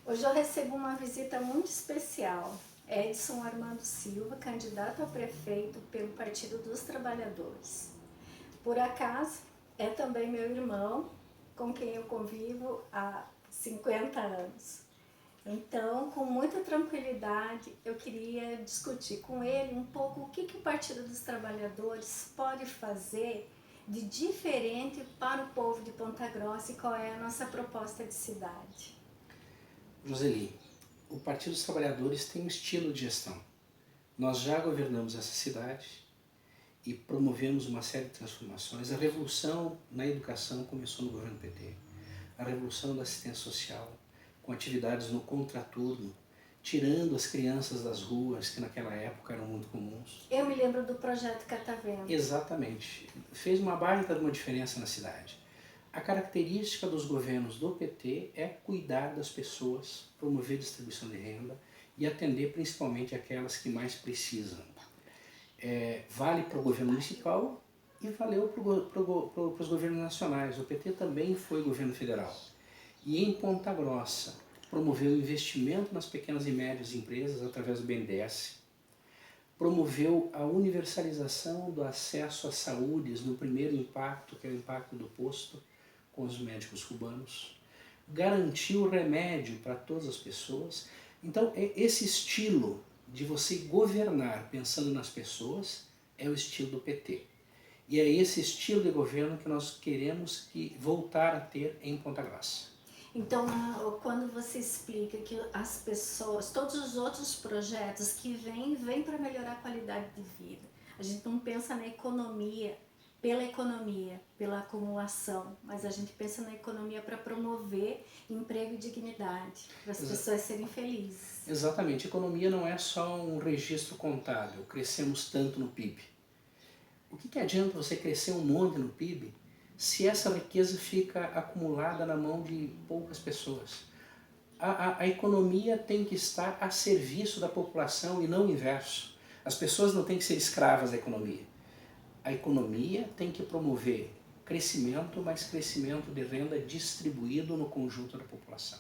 Hoje eu recebo uma visita muito especial. Edson Armando Silva, candidato a prefeito pelo Partido dos Trabalhadores. Por acaso, é também meu irmão, com quem eu convivo há 50 anos. Então, com muita tranquilidade, eu queria discutir com ele um pouco o que o Partido dos Trabalhadores pode fazer de diferente para o povo de Ponta Grossa e qual é a nossa proposta de cidade. Joseli, o Partido dos Trabalhadores tem um estilo de gestão. Nós já governamos essa cidade e promovemos uma série de transformações. A revolução na educação começou no governo PT. A revolução da assistência social, com atividades no contraturno, tirando as crianças das ruas, que naquela época eram muito comuns. Eu me lembro do projeto Catavento. Exatamente. Fez uma baita de uma diferença na cidade. A característica dos governos do PT é cuidar das pessoas, promover distribuição de renda e atender principalmente aquelas que mais precisam. Vale para o governo municipal e valeu para os governos nacionais. O PT também foi governo federal. E em Ponta Grossa promoveu investimento nas pequenas e médias empresas através do BNDES, promoveu a universalização do acesso à saúde no primeiro impacto, que é o impacto do posto, com os médicos cubanos, garantiu remédio para todas as pessoas. Então, esse estilo de você governar pensando nas pessoas é o estilo do PT. E é esse estilo de governo que nós queremos voltar a ter em Ponta Grossa. Então, quando você explica que as pessoas, todos os outros projetos que vêm para melhorar a qualidade de vida, a gente não pensa na economia, pela acumulação, mas a gente pensa na economia para promover emprego e dignidade, para as pessoas serem felizes. Exatamente. Economia não é só um registro contábil, crescemos tanto no PIB. O que adianta você crescer um monte no PIB se essa riqueza fica acumulada na mão de poucas pessoas? A economia tem que estar a serviço da população e não o inverso. As pessoas não têm que ser escravas da economia. A economia tem que promover crescimento, mas crescimento de renda distribuído no conjunto da população.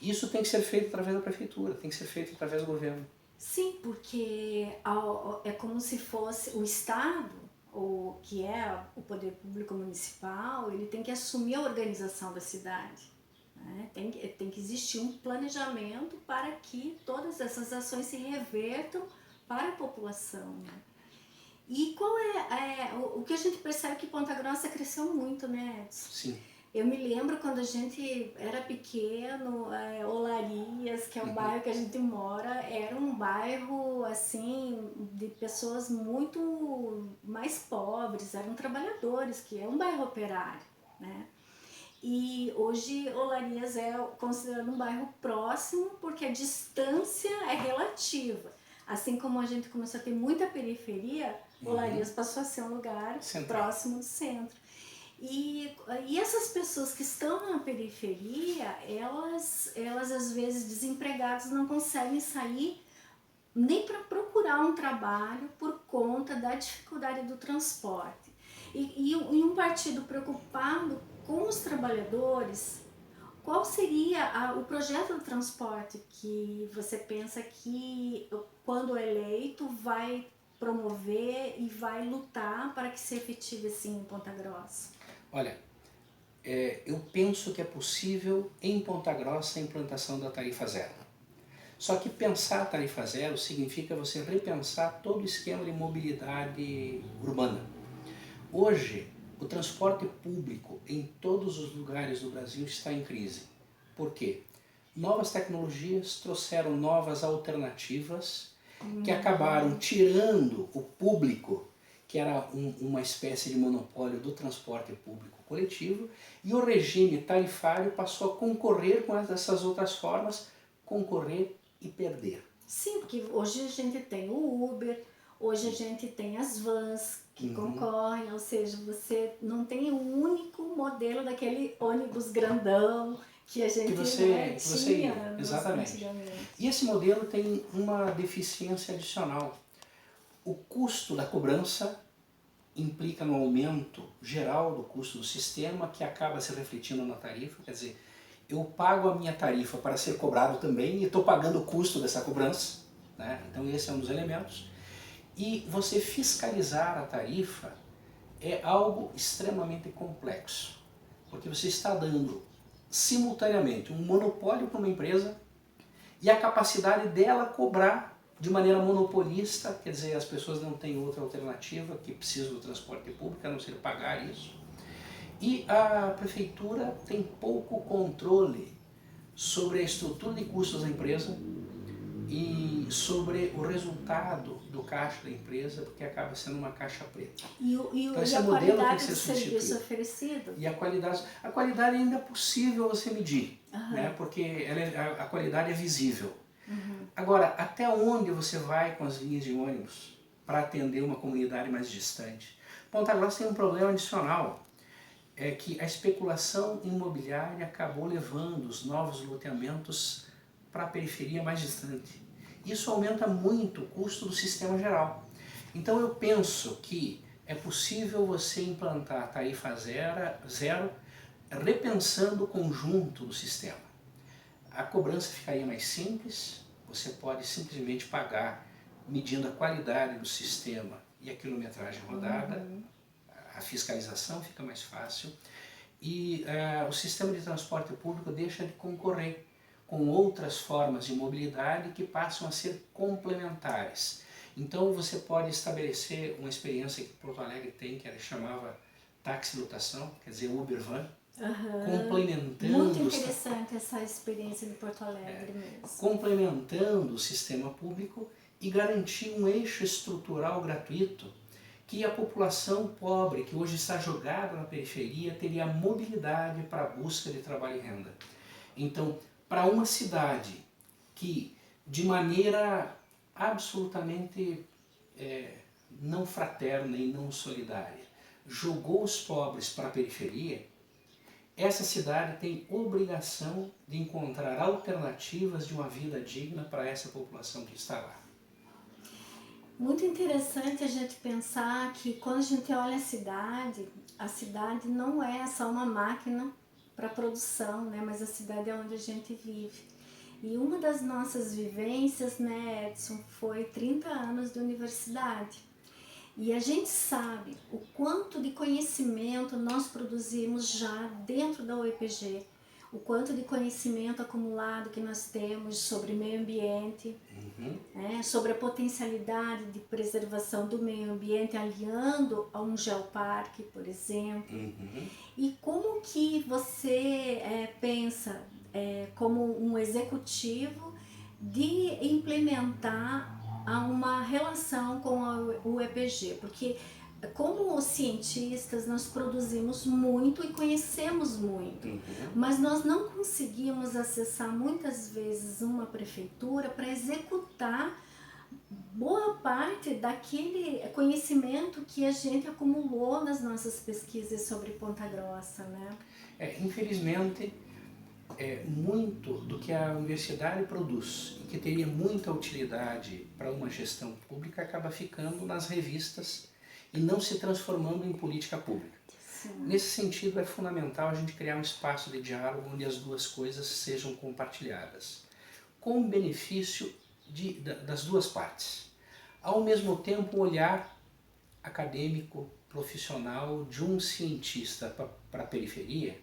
Isso tem que ser feito através da prefeitura, tem que ser feito através do governo. Sim, porque é como se fosse o Estado, ou que é o poder público municipal, ele tem que assumir a organização da cidade. Né? Tem que existir um planejamento para que todas essas ações se revertam para a população. Né? E qual o que a gente percebe que Ponta Grossa cresceu muito, né, Edson? Sim. Eu me lembro quando a gente era pequeno, Olarias, que é o bairro que a gente mora, era um bairro assim de pessoas muito mais pobres, eram trabalhadores, que é um bairro operário, né? E hoje Olarias é considerado um bairro próximo porque a distância é relativa. Assim como a gente começou a ter muita periferia, Olarias passou a ser um lugar próximo do centro. E essas pessoas que estão na periferia, elas às vezes desempregadas não conseguem sair nem para procurar um trabalho por conta da dificuldade do transporte. E um partido preocupado com os trabalhadores, qual seria o projeto do transporte que você pensa que, quando eleito, vai promover e vai lutar para que se efetive assim em Ponta Grossa? Olha, eu penso que é possível em Ponta Grossa a implantação da tarifa zero. Só que pensar a tarifa zero significa você repensar todo o esquema de mobilidade urbana. Hoje, o transporte público em todos os lugares do Brasil está em crise. Por quê? Novas tecnologias trouxeram novas alternativas que acabaram tirando o público, que era uma espécie de monopólio do transporte público coletivo, e o regime tarifário passou a concorrer com essas outras formas, concorrer e perder. Sim, porque hoje a gente tem o Uber, hoje a gente tem as vans que concorrem, ou seja, você não tem um único modelo daquele ônibus grandão que a gente tinha exatamente. E esse modelo tem uma deficiência adicional. O custo da cobrança implica no aumento geral do custo do sistema, que acaba se refletindo na tarifa. Quer dizer, eu pago a minha tarifa para ser cobrado também e estou pagando o custo dessa cobrança, né? Então esse é um dos elementos. E você fiscalizar a tarifa é algo extremamente complexo, porque você está dando simultaneamente um monopólio para uma empresa e a capacidade dela cobrar de maneira monopolista, quer dizer, as pessoas não têm outra alternativa que precisam do transporte público, a não ser pagar isso. E a prefeitura tem pouco controle sobre a estrutura de custos da empresa e sobre o resultado do caixa da empresa, porque acaba sendo uma caixa preta. Então esse a modelo tem qualidade que ser do serviço substituído. oferecido? E a qualidade ainda é possível você medir, Aham. né? Porque a qualidade é visível. Agora, até onde você vai com as linhas de ônibus para atender uma comunidade mais distante? Ponta Grossa tem um problema adicional, é que a especulação imobiliária acabou levando os novos loteamentos para a periferia mais distante. Isso aumenta muito o custo do sistema geral. Então eu penso que é possível você implantar a tarifa zero repensando o conjunto do sistema. A cobrança ficaria mais simples, você pode simplesmente pagar medindo a qualidade do sistema e a quilometragem rodada, a fiscalização fica mais fácil e o sistema de transporte público deixa de concorrer com outras formas de mobilidade que passam a ser complementares. Então você pode estabelecer uma experiência que Porto Alegre tem, que ela chamava taxi-lotação, quer dizer Uber Van, complementando... Muito interessante essa experiência de Porto Alegre mesmo. Complementando o sistema público e garantir um eixo estrutural gratuito que a população pobre, que hoje está jogada na periferia, teria mobilidade para a busca de trabalho e renda. Então, para uma cidade que, de maneira absolutamente não fraterna e não solidária, jogou os pobres para a periferia, essa cidade tem obrigação de encontrar alternativas de uma vida digna para essa população que está lá. Muito interessante a gente pensar que quando a gente olha a cidade não é só uma máquina para produção, né? Mas a cidade é onde a gente vive. E uma das nossas vivências, né, Edson, foi 30 anos de universidade. E a gente sabe o quanto de conhecimento nós produzimos já dentro da UEPG, o quanto de conhecimento acumulado que nós temos sobre meio ambiente, né, sobre a potencialidade de preservação do meio ambiente, aliando a um geoparque, por exemplo. E como que você pensa como um executivo de implementar uma relação com a UEPG? Porque como cientistas nós produzimos muito e conhecemos muito, mas nós não conseguimos acessar muitas vezes uma prefeitura para executar boa parte daquele conhecimento que a gente acumulou nas nossas pesquisas sobre Ponta Grossa, né? Infelizmente, muito do que a universidade produz e que teria muita utilidade para uma gestão pública acaba ficando nas revistas e não se transformando em política pública. Sim. Nesse sentido, é fundamental a gente criar um espaço de diálogo onde as duas coisas sejam compartilhadas, com o benefício das duas partes. Ao mesmo tempo, o olhar acadêmico, profissional de um cientista para a periferia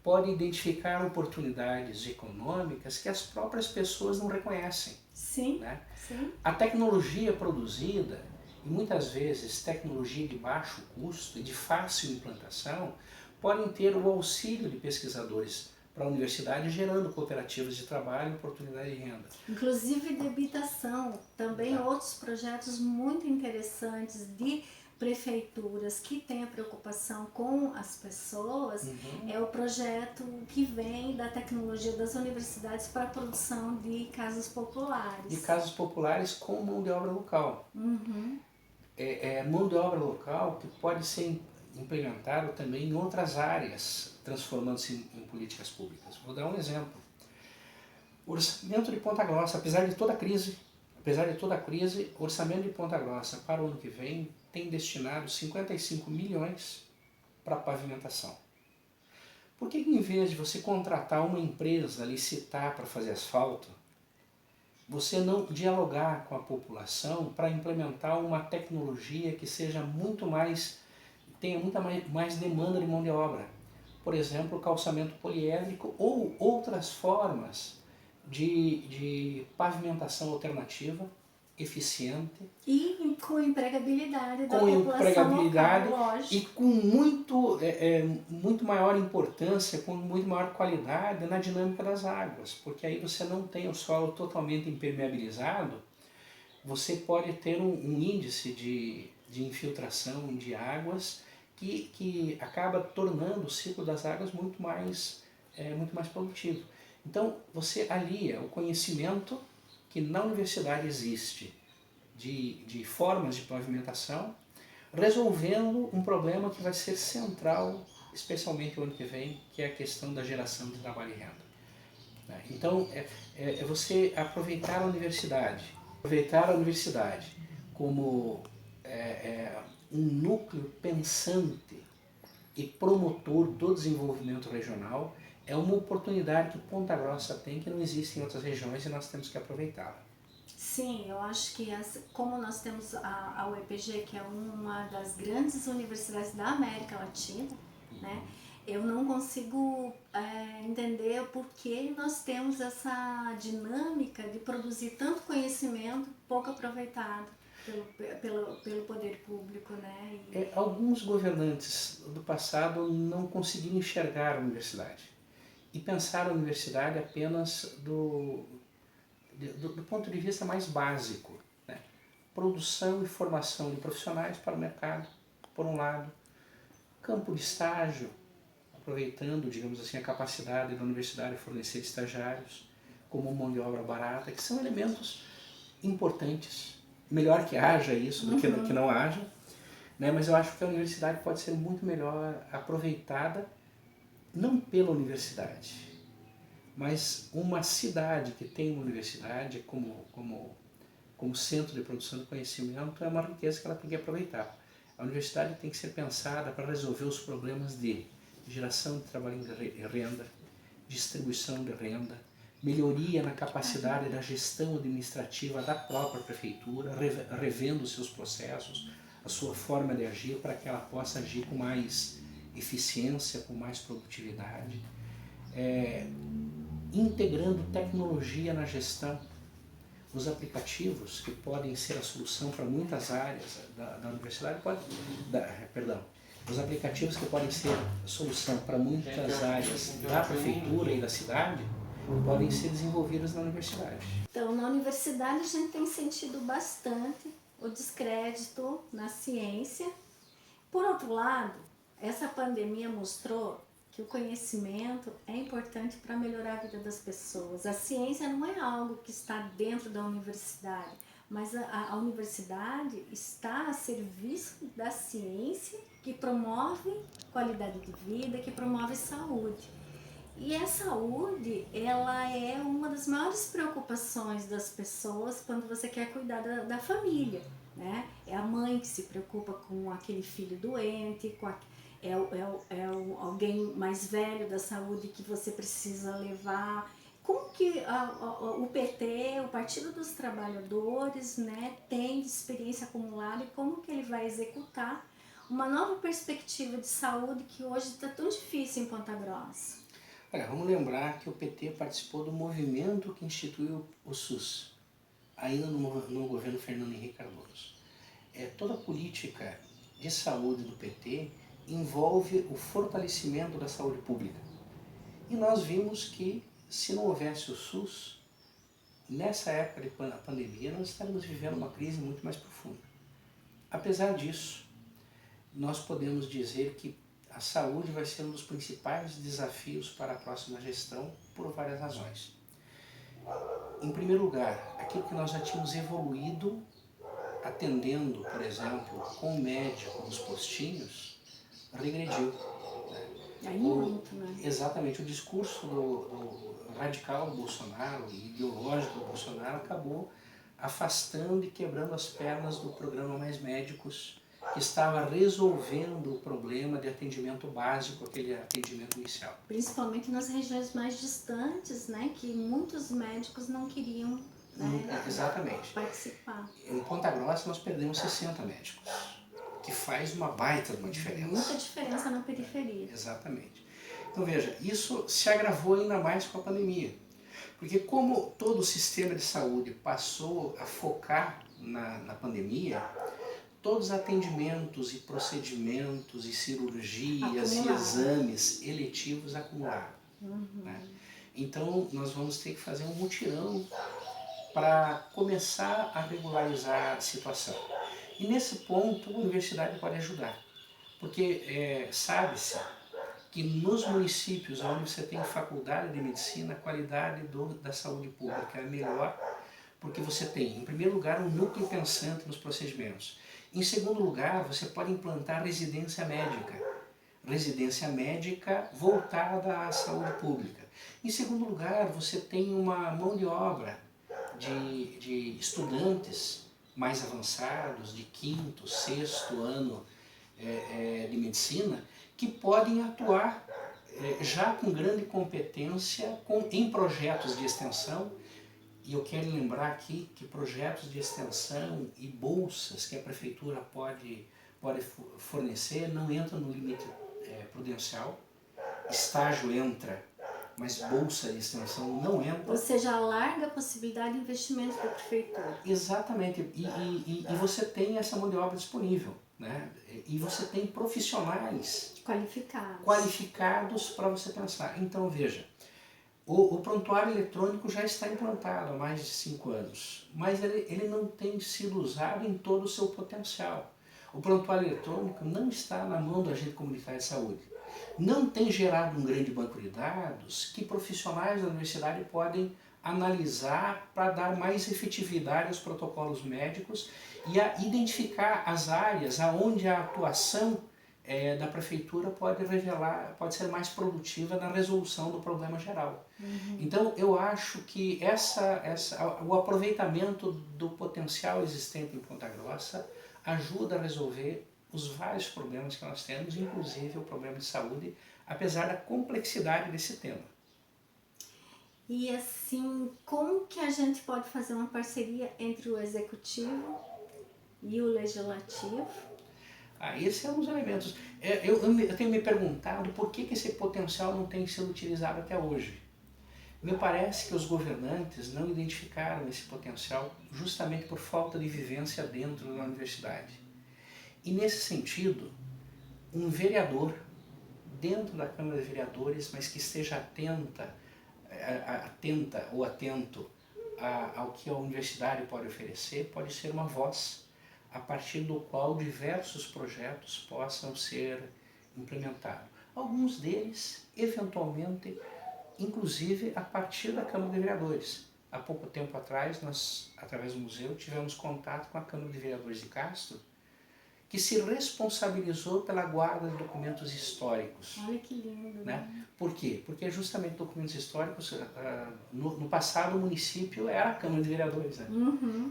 pode identificar oportunidades econômicas que as próprias pessoas não reconhecem. Sim, né? sim. A tecnologia produzida, e muitas vezes tecnologia de baixo custo e de fácil implantação, podem ter o auxílio de pesquisadores para a universidade, gerando cooperativas de trabalho e oportunidade de renda. Inclusive de habitação, também Exato. Outros projetos muito interessantes de prefeituras que têm a preocupação com as pessoas, é o projeto que vem da tecnologia das universidades para a produção de casas populares. De casas populares com mão de obra local. Mão de obra local que pode ser implementado também em outras áreas, transformando-se em políticas públicas. Vou dar um exemplo. O orçamento de Ponta Grossa, apesar de toda a crise, o orçamento de Ponta Grossa para o ano que vem tem destinado 55 milhões para pavimentação. Por que em vez de você contratar uma empresa, licitar para fazer asfalto, você não dialogar com a população para implementar uma tecnologia que seja muito mais, tenha muita mais demanda de mão de obra? Por exemplo, o calçamento poliédrico ou outras formas de pavimentação alternativa, eficiente, E com empregabilidade da com população local, empregabilidade e lógico. com muito maior importância, com muito maior qualidade na dinâmica das águas, porque aí você não tem o solo totalmente impermeabilizado, você pode ter um índice de infiltração de águas que acaba tornando o ciclo das águas muito mais produtivo. Então você alia o conhecimento que na universidade existe de formas de pavimentação, resolvendo um problema que vai ser central, especialmente o ano que vem, que é a questão da geração de trabalho e renda. Então, é você aproveitar a universidade como um núcleo pensante e promotor do desenvolvimento regional, é uma oportunidade que Ponta Grossa tem que não existe em outras regiões e nós temos que aproveitá-la. Sim, eu acho que como nós temos a UEPG, que é uma das grandes universidades da América Latina, né? Eu não consigo entender por que nós temos essa dinâmica de produzir tanto conhecimento pouco aproveitado pelo poder público, né? Alguns governantes do passado não conseguiram enxergar a universidade e pensar a universidade apenas do ponto de vista mais básico, né? Produção e formação de profissionais para o mercado, por um lado, campo de estágio, aproveitando, digamos assim, a capacidade da universidade de fornecer estagiários como mão de obra barata, que são elementos importantes. Melhor que haja isso do que não haja, né? Mas eu acho que a universidade pode ser muito melhor aproveitada, não pela universidade, mas uma cidade que tem uma universidade como centro de produção de conhecimento é uma riqueza que ela tem que aproveitar. A universidade tem que ser pensada para resolver os problemas de geração de trabalho e renda, distribuição de renda, melhoria na capacidade da gestão administrativa da própria prefeitura, revendo os seus processos, a sua forma de agir para que ela possa agir com mais eficiência, com mais produtividade, integrando tecnologia na gestão. Os aplicativos que podem ser a solução para muitas áreas da universidade, os aplicativos que podem ser a solução para muitas áreas da prefeitura e da cidade, podem ser desenvolvidas na universidade. Então, na universidade a gente tem sentido bastante o descrédito na ciência. Por outro lado, essa pandemia mostrou que o conhecimento é importante para melhorar a vida das pessoas. A ciência não é algo que está dentro da universidade, mas a universidade está a serviço da ciência, que promove qualidade de vida, que promove saúde. E a saúde, ela é uma das maiores preocupações das pessoas quando você quer cuidar da família, né? É a mãe que se preocupa com aquele filho doente, alguém mais velho da saúde que você precisa levar. Como que o PT, o Partido dos Trabalhadores, né, tem de experiência acumulada e como que ele vai executar uma nova perspectiva de saúde que hoje está tão difícil em Ponta Grossa? Olha, vamos lembrar que o PT participou do movimento que instituiu o SUS, ainda no governo Fernando Henrique Cardoso. Toda a política de saúde do PT envolve o fortalecimento da saúde pública. E nós vimos que, se não houvesse o SUS, nessa época de pandemia, nós estaríamos vivendo uma crise muito mais profunda. Apesar disso, nós podemos dizer que a saúde vai ser um dos principais desafios para a próxima gestão por várias razões. Em primeiro lugar, aquilo que nós já tínhamos evoluído atendendo, por exemplo, com o médico nos postinhos, regrediu. Exatamente, o discurso do radical do Bolsonaro e ideológico do Bolsonaro acabou afastando e quebrando as pernas do programa Mais Médicos que estava resolvendo o problema de atendimento básico, aquele atendimento inicial. Principalmente nas regiões mais distantes, né, que muitos médicos não queriam, né, Exatamente. participar. Em Ponta Grossa nós perdemos 60 médicos, que faz uma baita de uma diferença. Muita diferença na periferia. Exatamente. Então veja, isso se agravou ainda mais com a pandemia. Porque como todo o sistema de saúde passou a focar na pandemia, todos os atendimentos e procedimentos e cirurgias e exames eletivos acumularam. Né? Então nós vamos ter que fazer um mutirão para começar a regularizar a situação. E nesse ponto a universidade pode ajudar, porque sabe-se que nos municípios onde você tem faculdade de medicina, a qualidade da saúde pública é melhor, porque você tem, em primeiro lugar, um núcleo pensante nos procedimentos. Em segundo lugar, você pode implantar residência médica voltada à saúde pública. Em segundo lugar, você tem uma mão de obra de estudantes mais avançados, de quinto, sexto ano de medicina, que podem atuar já com grande competência em projetos de extensão. E eu quero lembrar aqui que projetos de extensão e bolsas que a prefeitura pode fornecer não entram no limite prudencial. Estágio entra, mas bolsa de extensão não entra. Ou seja, alarga a possibilidade de investimento da prefeitura. Exatamente, e você tem essa mão de obra disponível, né? E você tem profissionais qualificados para você pensar. Então veja, o prontuário eletrônico já está implantado há mais de 5 anos, mas ele não tem sido usado em todo o seu potencial. O prontuário eletrônico não está na mão do agente comunitário de saúde. Não tem gerado um grande banco de dados que profissionais da universidade podem analisar para dar mais efetividade aos protocolos médicos e a identificar as áreas onde a atuação da prefeitura pode ser mais produtiva na resolução do problema geral. Então eu acho que o aproveitamento do potencial existente em Ponta Grossa ajuda a resolver os vários problemas que nós temos, inclusive o problema de saúde, apesar da complexidade desse tema. E assim, como que a gente pode fazer uma parceria entre o executivo e o legislativo? Esse é um dos elementos. Eu tenho me perguntado por que esse potencial não tem sido utilizado até hoje. Me parece que os governantes não identificaram esse potencial justamente por falta de vivência dentro da universidade. E nesse sentido, um vereador dentro da Câmara de Vereadores, mas que esteja atenta ou atento ao que a universidade pode oferecer, pode ser uma voz a partir do qual diversos projetos possam ser implementados. Alguns deles, eventualmente, inclusive a partir da Câmara de Vereadores. Há pouco tempo atrás, nós, através do museu, tivemos contato com a Câmara de Vereadores de Castro, que se responsabilizou pela guarda de documentos históricos. Olha que lindo, né? Por quê? Porque justamente documentos históricos, no passado o município era a Câmara de Vereadores. Né?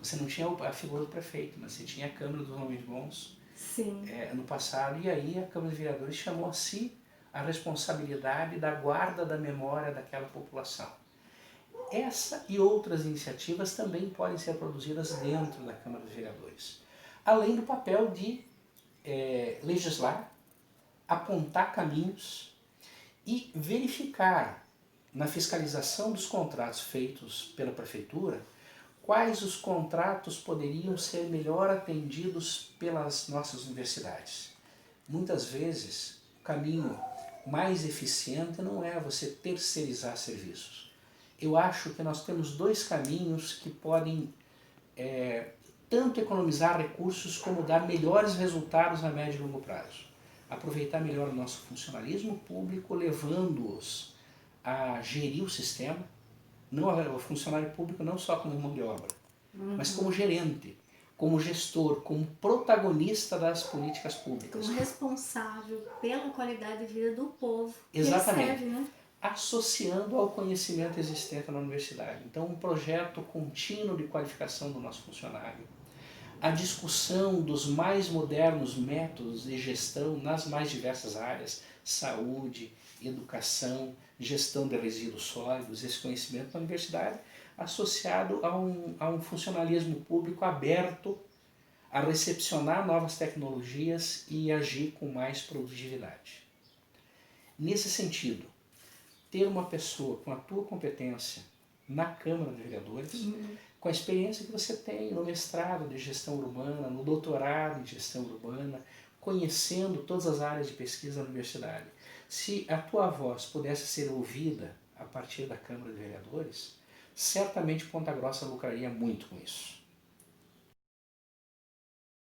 Você não tinha a figura do prefeito, mas você tinha a Câmara dos Homens Bons. Sim. No passado, e aí a Câmara de Vereadores chamou a si a responsabilidade da guarda da memória daquela população. Essa e outras iniciativas também podem ser produzidas dentro da Câmara de Vereadores. Além do papel de legislar, apontar caminhos e verificar na fiscalização dos contratos feitos pela prefeitura quais os contratos poderiam ser melhor atendidos pelas nossas universidades. Muitas vezes o caminho mais eficiente não é você terceirizar serviços. Eu acho que nós temos dois caminhos que podem tanto economizar recursos como dar melhores resultados a médio e longo prazo. Aproveitar melhor o nosso funcionalismo público, levando-os a gerir o sistema, o funcionário público não só como mão de obra, mas como gerente, como gestor, como protagonista das políticas públicas. Como responsável pela qualidade de vida do povo. Exatamente. Que serve, né? Associando ao conhecimento existente na universidade. Então, um projeto contínuo de qualificação do nosso funcionário. a discussão dos mais modernos métodos de gestão nas mais diversas áreas, saúde, educação, gestão de resíduos sólidos, esse conhecimento na universidade, associado a um funcionalismo público aberto a recepcionar novas tecnologias e agir com mais produtividade. Nesse sentido, ter uma pessoa com a tua competência na Câmara de Vereadores, com a experiência que você tem no mestrado de gestão urbana, no doutorado em gestão urbana, conhecendo todas as áreas de pesquisa da universidade, se a tua voz pudesse ser ouvida a partir da Câmara de Vereadores, certamente Ponta Grossa lucraria muito com isso.